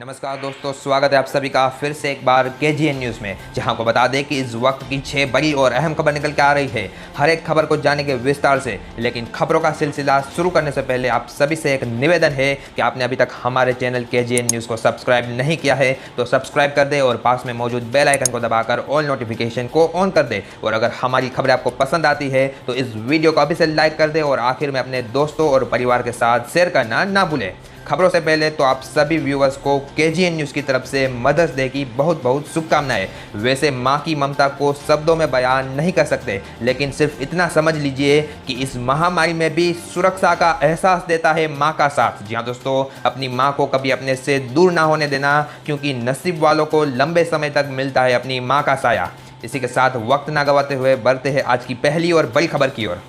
नमस्कार दोस्तों, स्वागत है आप सभी का फिर से एक बार KGN न्यूज़ में, जहां को बता दें कि इस वक्त की 6 बड़ी और अहम खबर निकल के आ रही है। हर एक खबर को जानेंगे विस्तार से, लेकिन खबरों का सिलसिला शुरू करने से पहले आप सभी से एक निवेदन है कि आपने अभी तक हमारे चैनल KGN न्यूज़ को सब्सक्राइब नहीं किया है तो सब्सक्राइब कर दे और पास में मौजूद बेल आइकन को दबाकर ऑल नोटिफिकेशन को ऑन कर दे। और अगर हमारी खबरें आपको पसंद आती है तो इस वीडियो को अभी से लाइक कर दे और आखिर में अपने दोस्तों और परिवार के साथ शेयर करना ना भूलें। खबरों से पहले तो आप सभी व्यूअर्स को KGN न्यूज़ की तरफ से मदर्स डे की बहुत बहुत शुभकामनाएं। वैसे माँ की ममता को शब्दों में बयान नहीं कर सकते, लेकिन सिर्फ इतना समझ लीजिए कि इस महामारी में भी सुरक्षा का एहसास देता है माँ का साथ। जी हाँ दोस्तों, अपनी माँ को कभी अपने से दूर ना होने देना, क्योंकि नसीब वालों को लंबे समय तक मिलता है अपनी माँ का साया। इसी के साथ वक्त ना गवाते हुए बढ़ते हैं आज की पहली और बड़ी खबर की ओर।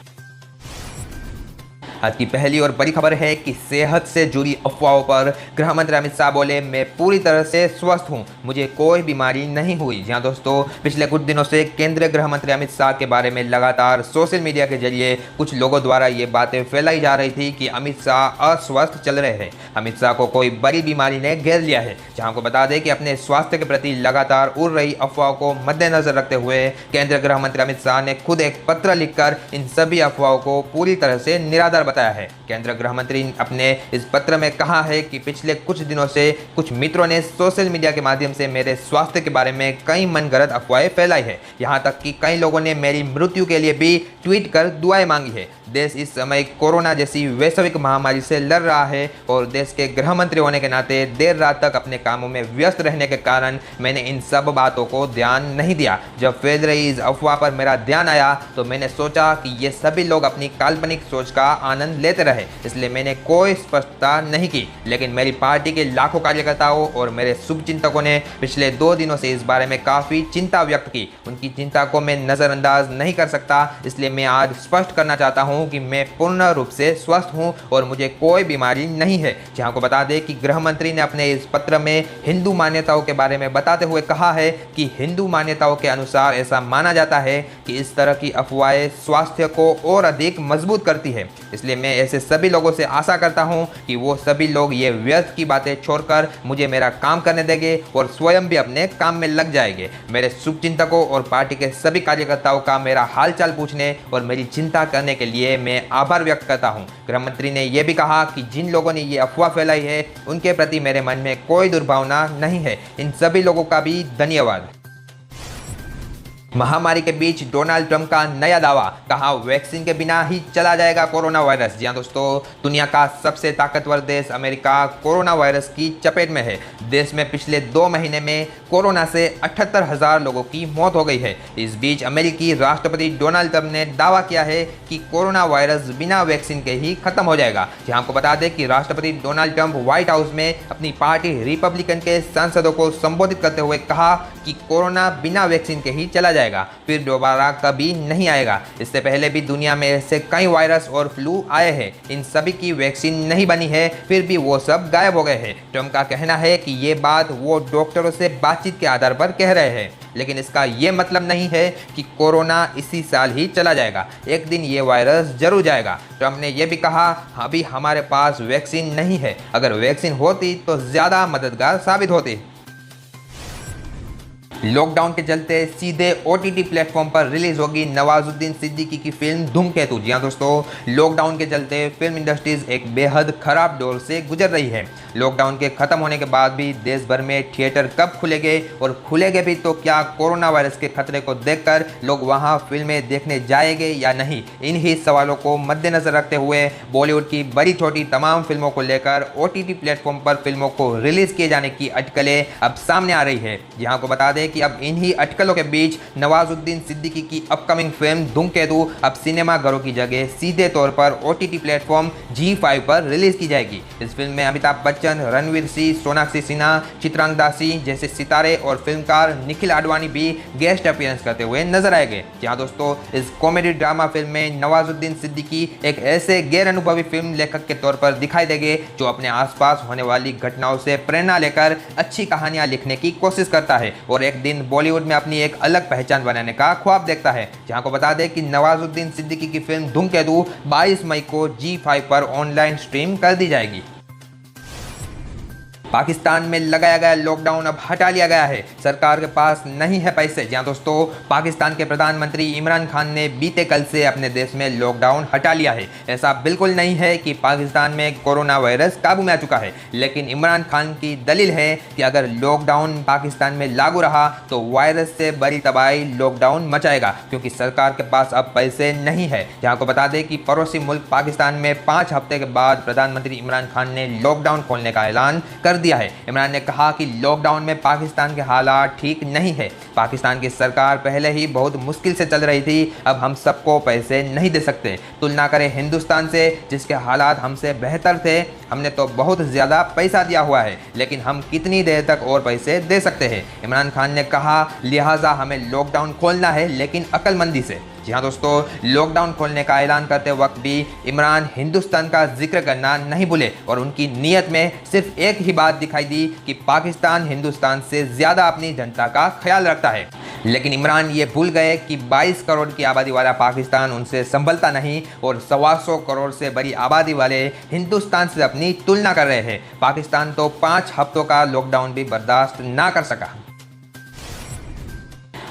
आज की पहली और बड़ी खबर है कि सेहत से जुड़ी अफवाहों पर गृह मंत्री अमित शाह बोले, मैं पूरी तरह से स्वस्थ हूं, मुझे कोई बीमारी नहीं हुई। जी हाँ दोस्तों, पिछले कुछ दिनों से केंद्रीय गृह मंत्री अमित शाह के बारे में लगातार सोशल मीडिया के जरिए कुछ लोगों द्वारा ये बातें फैलाई जा रही थी कि अमित शाह अस्वस्थ चल रहे हैं, अमित शाह को कोई बड़ी बीमारी ने घेर लिया है। जहाँ को बता दें कि अपने स्वास्थ्य के प्रति लगातार उड़ रही अफवाहों को मद्देनजर रखते हुए केंद्रीय गृह मंत्री अमित शाह ने खुद एक पत्र लिखकर इन सभी अफवाहों को पूरी तरह से निराधार बताया है। केंद्रीय गृह मंत्री अपने इस पत्र में कहा है कि पिछले कुछ दिनों से कुछ मित्रों ने सोशल मीडिया के माध्यम से मेरे स्वास्थ्य के बारे में कई मनगढ़ंत अफवाहें फैलाई है। यहां तक कि कई लोगों ने मेरी मृत्यु के लिए भी ट्वीट कर दुआएं मांगी है। देश इस समय कोरोना जैसी वैश्विक महामारी से लड़ रहा है और देश के गृह मंत्री होने के नाते देर रात तक अपने कामों में व्यस्त रहने के कारण मैंने इन सब बातों को ध्यान नहीं दिया। जब फैल रही इस अफवाह पर मेरा ध्यान आया तो मैंने सोचा कि ये सभी लोग अपनी काल्पनिक सोच का आनंद लेते रहे, इसलिए मैंने कोई स्पष्टता नहीं की। लेकिन मेरी पार्टी के लाखों कार्यकर्ताओं और मेरे शुभचिंतकों ने पिछले 2 दिनों से इस बारे में काफ़ी चिंता व्यक्त की। उनकी चिंता को मैं नज़रअंदाज नहीं कर सकता, इसलिए मैं आज स्पष्ट करना चाहता हूँ कि मैं पूर्ण रूप से स्वस्थ हूं और मुझे कोई बीमारी नहीं है। जहां को बता दें कि गृह मंत्री ने अपने इस पत्र में हिंदू मान्यताओं के बारे में बताते हुए कहा है कि हिंदू मान्यताओं के अनुसार ऐसा माना जाता है कि इस तरह की अफवाहें स्वास्थ्य को और अधिक मजबूत करती है। इसलिए मैं ऐसे सभी लोगों से आशा करता हूं कि वो सभी लोग ये व्यर्थ की बातें छोड़कर मुझे मेरा काम करने देंगे और स्वयं भी अपने काम में लग जाएंगे। मेरे शुभचिंतकों और पार्टी के सभी कार्यकर्ताओं का मेरा हालचाल पूछने और मेरी चिंता करने के लिए मैं आभार व्यक्त करता हूं। गृह मंत्री ने यह भी कहा कि जिन लोगों ने ये अफवाह फैलाई है उनके प्रति मेरे मन में कोई दुर्भावना नहीं है। इन सभी लोगों का भी धन्यवाद। महामारी के बीच डोनाल्ड ट्रंप का नया दावा, कहा वैक्सीन के बिना ही चला जाएगा कोरोना वायरस। जी हाँ दोस्तों, दुनिया का सबसे ताकतवर देश अमेरिका कोरोना वायरस की चपेट में है। देश में पिछले 2 महीने में कोरोना से 78,000 लोगों की मौत हो गई है। इस बीच अमेरिकी राष्ट्रपति डोनाल्ड ट्रंप ने दावा किया है कि कोरोना वायरस बिना वैक्सीन के ही खत्म हो जाएगा। जहाँ आपको बता दें कि राष्ट्रपति डोनाल्ड ट्रंप व्हाइट हाउस में अपनी पार्टी रिपब्लिकन के सांसदों को संबोधित करते हुए कहा कि कोरोना बिना वैक्सीन के ही चला जाएगा, फिर दोबारा कभी नहीं आएगा। इससे पहले भी दुनिया में ऐसे कई वायरस और फ्लू आए हैं, इन सभी की वैक्सीन नहीं बनी है, फिर भी वो सब गायब हो गए हैं। ट्रंप का कहना है कि ये बात वो डॉक्टरों से बातचीत के आधार पर कह रहे हैं, लेकिन इसका ये मतलब नहीं है कि कोरोना इसी साल ही चला जाएगा। एक दिन ये वायरस जरूर जाएगा। ट्रंप ने यह भी कहा, अभी हमारे पास वैक्सीन नहीं है, अगर वैक्सीन होती तो ज़्यादा मददगार साबित होती। लॉकडाउन के चलते सीधे OTT प्लेटफॉर्म पर रिलीज होगी नवाजुद्दीन सिद्दीकी की फिल्म धूमकेतु। जी हाँ दोस्तों, लॉकडाउन के चलते फिल्म इंडस्ट्रीज एक बेहद खराब दौर से गुजर रही है। लॉकडाउन के खत्म होने के बाद भी देश भर में थिएटर कब खुलेंगे और खुलेंगे भी तो क्या कोरोना वायरस के खतरे को देखकर लोग वहां फिल्में देखने जाएंगे या नहीं, इन ही सवालों को मद्देनजर रखते हुए बॉलीवुड की बड़ी छोटी तमाम फिल्मों को लेकर OTT प्लेटफॉर्म पर फिल्मों को रिलीज किए जाने की अटकलें अब सामने आ रही है। यहाँ को बता दें कि अब इन्हीं अटकलों के बीच नवाजुद्दीन सिद्दीकी की अपकमिंग फिल्म धूमकेतु अब सिनेमाघरों की जगह सीधे तौर पर OTT प्लेटफॉर्म ZEE5 पर रिलीज की जाएगी। इस फिल्म में अमिताभ बच्चन, रणवीर सिंह, सोनाक्षी सिन्हा, चित्रांग दासी जैसे सितारे और फिल्मकार निखिल आडवाणी भी गेस्ट अपीयरेंस करते हुए नजर आएंगे। जहां दोस्तों, इस कॉमेडी ड्रामा फिल्म में नवाजुद्दीन सिद्दीकी एक ऐसे गैर अनुभवी फिल्म लेखक के तौर पर दिखाई देंगे जो अपने आसपास होने वाली घटनाओं से प्रेरणा लेकर अच्छी कहानियां लिखने की कोशिश करता है और एक दिन बॉलीवुड में अपनी एक अलग पहचान बनाने का ख्वाब देखता है। जहां को बता दें कि नवाजुद्दीन सिद्दीकी की फिल्म धूमकेतु 22 मई को ZEE5 पर ऑनलाइन स्ट्रीम कर दी जाएगी। पाकिस्तान में लगाया गया लॉकडाउन अब हटा लिया गया है, सरकार के पास नहीं है पैसे। जी हाँ दोस्तों, पाकिस्तान के प्रधानमंत्री इमरान खान ने बीते कल से अपने देश में लॉकडाउन हटा लिया है। ऐसा बिल्कुल नहीं है कि पाकिस्तान में कोरोना वायरस काबू में आ चुका है, लेकिन इमरान खान की दलील है कि अगर लॉकडाउन पाकिस्तान में लागू रहा तो वायरस से बड़ी तबाही लॉकडाउन मचाएगा, क्योंकि सरकार के पास अब पैसे नहीं है। जहाँ को बता दें कि पड़ोसी मुल्क पाकिस्तान में 5 हफ्ते के बाद प्रधानमंत्री इमरान खान ने लॉकडाउन खोलने का ऐलान कर दिया है। इमरान ने कहा कि लॉकडाउन में पाकिस्तान के हालात ठीक नहीं है। पाकिस्तान की सरकार पहले ही बहुत मुश्किल से चल रही थी, अब हम सबको पैसे नहीं दे सकते। तुलना करें हिंदुस्तान से, जिसके हालात हमसे बेहतर थे। हमने तो बहुत ज़्यादा पैसा दिया हुआ है, लेकिन हम कितनी देर तक और पैसे दे सकते हैं। इमरान खान ने कहा, लिहाजा हमें लॉकडाउन खोलना है, लेकिन अक्लमंदी से। जी हाँ दोस्तों, लॉकडाउन खोलने का ऐलान करते वक्त भी इमरान हिंदुस्तान का जिक्र करना नहीं भूले और उनकी नीयत में सिर्फ एक ही बात दिखाई दी कि पाकिस्तान हिंदुस्तान से ज़्यादा अपनी जनता का ख्याल रखता है। लेकिन इमरान ये भूल गए कि 22 करोड़ की आबादी वाला पाकिस्तान उनसे संभलता नहीं और 125 करोड़ से बड़ी आबादी वाले हिंदुस्तान से अपनी तुलना कर रहे हैं। पाकिस्तान तो 5 हफ्तों का लॉकडाउन भी बर्दाश्त ना कर सका।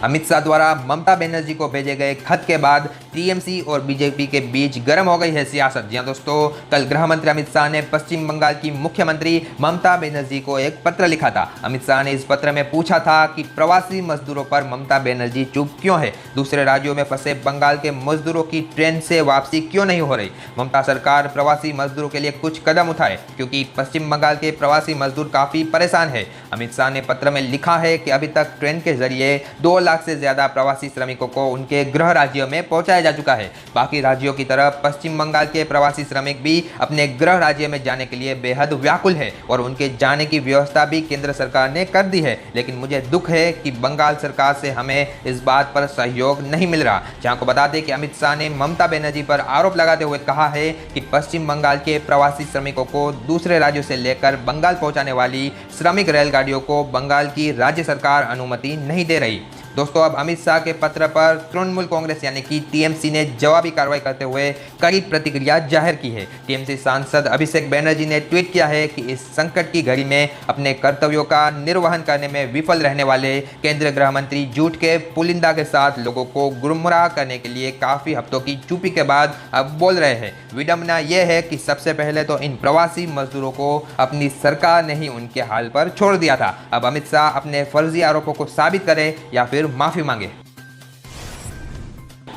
अमित शाह द्वारा ममता बनर्जी को भेजे गए खत के बाद टीएमसी और बीजेपी के बीच गर्म हो गई है सियासत। जी हाँ दोस्तों, कल गृह मंत्री अमित शाह ने पश्चिम बंगाल की मुख्यमंत्री ममता बनर्जी को एक पत्र लिखा था। अमित शाह ने इस पत्र में पूछा था कि प्रवासी मजदूरों पर ममता बनर्जी चुप क्यों है, दूसरे राज्यों में फंसे बंगाल के मजदूरों की ट्रेन से वापसी क्यों नहीं हो रही। ममता सरकार प्रवासी मजदूरों के लिए कुछ कदम उठाए, क्योंकि पश्चिम बंगाल के प्रवासी मजदूर काफ़ी परेशान है। अमित शाह ने पत्र में लिखा है कि अभी तक ट्रेन के जरिए 2 लाख से ज़्यादा प्रवासी श्रमिकों को उनके गृह राज्यों में पहुंचाया जा चुका है। बाकी राज्यों की तरह पश्चिम बंगाल के प्रवासी श्रमिक भी अपने गृह राज्य में जाने के लिए बेहद व्याकुल है और उनके जाने की व्यवस्था भी केंद्र सरकार ने कर दी है। लेकिन मुझे दुख है कि बंगाल सरकार से हमें इस बात पर सहयोग नहीं मिल रहा। जहां को बता दें कि अमित शाह ने ममता बनर्जी पर आरोप लगाते हुए कहा है कि पश्चिम बंगाल के प्रवासी श्रमिकों को दूसरे राज्यों से लेकर बंगाल पहुंचाने वाली श्रमिक रेलगाड़ियों को बंगाल की राज्य सरकार अनुमति नहीं दे रही। दोस्तों, अब अमित शाह के पत्र पर तृणमूल कांग्रेस यानी कि टीएमसी ने जवाबी कार्रवाई करते हुए कड़ी प्रतिक्रिया जाहिर की है। टीएमसी सांसद अभिषेक बनर्जी ने ट्वीट किया है कि इस संकट की घड़ी में अपने कर्तव्यों का निर्वहन करने में विफल रहने वाले केंद्रीय गृह मंत्री झूठ के पुलिंदा के साथ लोगों को गुमराह करने के लिए काफ़ी हफ्तों की चुप्पी के बाद अब बोल रहे हैं। विडंबना यह है कि सबसे पहले तो इन प्रवासी मजदूरों को अपनी सरकार ने ही उनके हाल पर छोड़ दिया था। अब अमित शाह अपने फर्जी आरोपों को साबित करें या फिर माफी मांगे।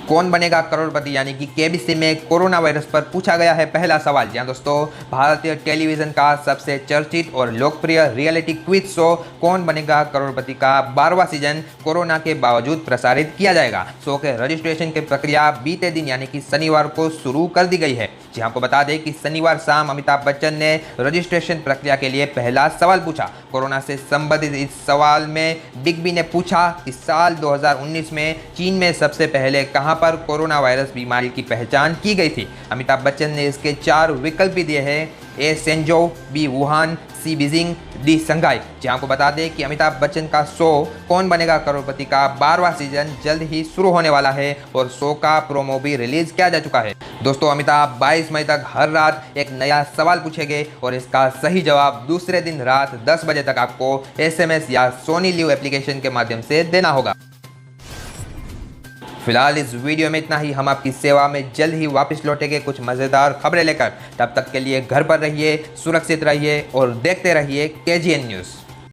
कौन बनेगा करोड़पति यानी कि केबीसी में कोरोना वायरस पर पूछा गया है पहला सवाल। जी हाँ दोस्तों, भारतीय टेलीविजन का सबसे चर्चित और लोकप्रिय रियलिटी क्विज शो कौन बनेगा करोड़पति का 12वां सीजन कोरोना के बावजूद प्रसारित किया जाएगा। शो के रजिस्ट्रेशन की प्रक्रिया बीते दिन यानी कि शनिवार को शुरू कर दी गई है। जी आपको बता दें कि शनिवार शाम अमिताभ बच्चन ने रजिस्ट्रेशन प्रक्रिया के लिए पहला सवाल पूछा। कोरोना से संबंधित इस सवाल में बिग बी ने पूछा कि साल 2019 में चीन में सबसे पहले कहां पर कोरोना वायरस बीमारी की पहचान की गई थी। अमिताभ बच्चन ने इसके 4 विकल्प भी दिए हैं, ए सेंजो, बी वुहान, सी बीजिंग, डी संघाई। जहां को बता दें कि अमिताभ बच्चन का शो कौन बनेगा करोड़पति का 12वां सीजन जल्द ही शुरू होने वाला है और शो का प्रोमो भी रिलीज किया जा चुका है। दोस्तों, अमिताभ 22 मई तक हर रात एक नया सवाल पूछेंगे और इसका सही जवाब दूसरे दिन रात 10 बजे तक आपको SMS या सोनी लिव एप्लीकेशन के माध्यम से देना होगा। फिलहाल इस वीडियो में इतना ही। हम आपकी सेवा में जल्द ही वापस लौटेंगे कुछ मज़ेदार खबरें लेकर। तब तक के लिए घर पर रहिए, सुरक्षित रहिए और देखते रहिए KGN न्यूज़।